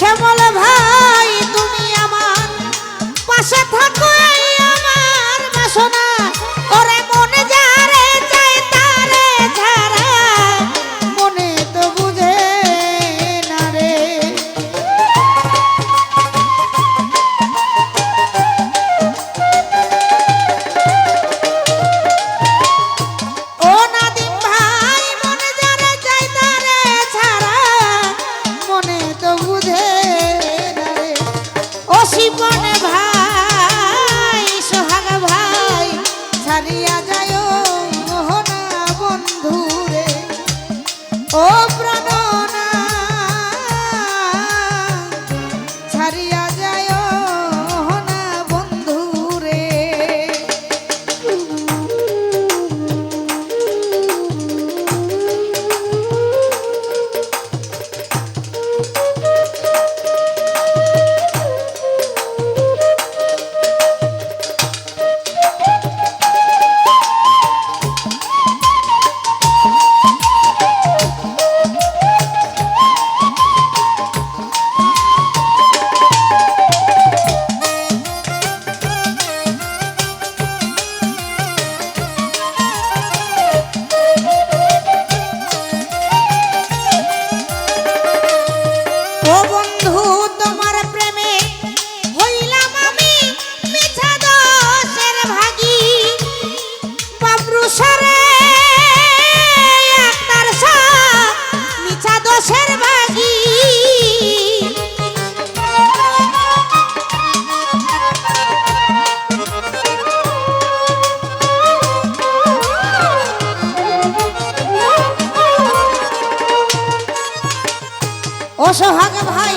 শ্যামল ভাই তুমি আমার পাশে থাকো এই আমার বাসনা ওরে মনে যারে চাই তারে ছাড়া মনে তো বুঝে না রে ও নাদিম ভাই মনে যারে চাই তারে ছাড়া মনে তো বুঝে না রে ও শিবনে ভাই সোহাগ ভাই ছাড়িয়া যায় মোহনা বন্ধু রে ও প্রাণনা ছাড়িয়া যায় মোহনা বন্ধু রে ও বন্ধু তোমার প্রেমে হইলাম আমি মিছা দোষের ভাগী বাবরু সারে একটার মিছা দোষের ভাগী ও সোহাগ ভাই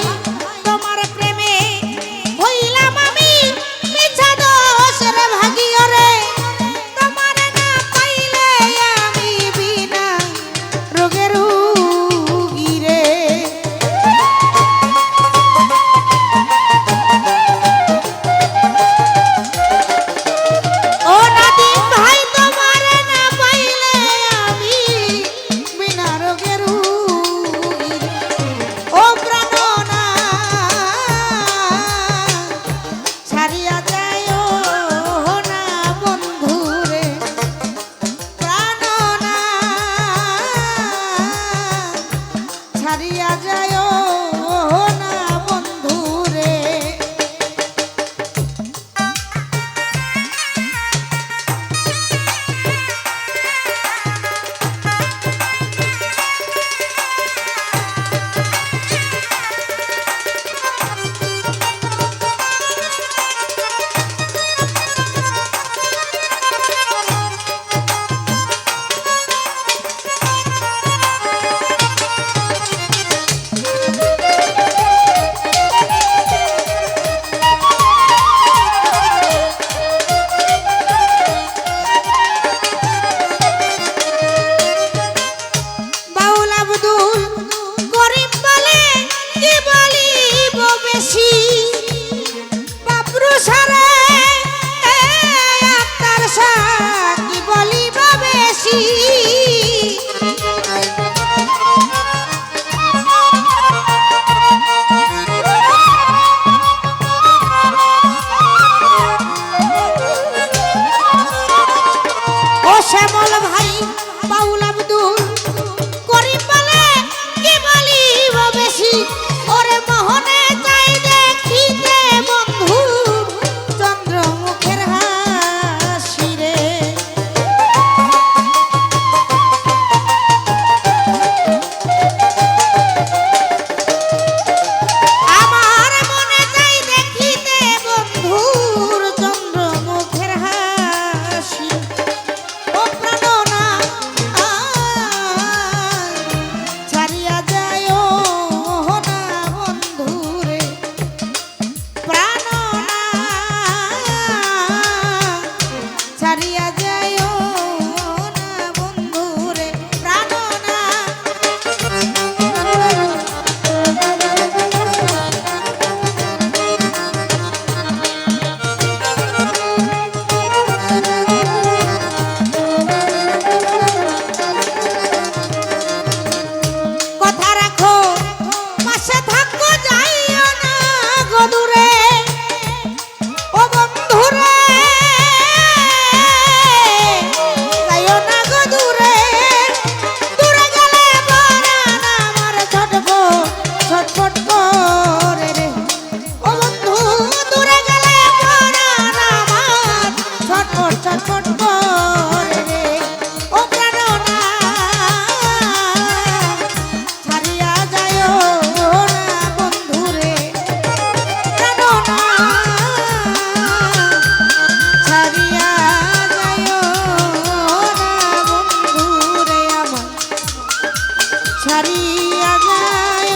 লইয়া যায়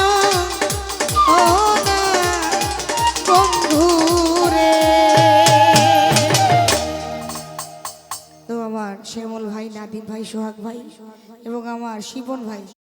ও না বন্ধু রে। তো আমার শ্যামল ভাই, নাদিম ভাই, সোহাগ ভাই এবং আমার শিবন ভাই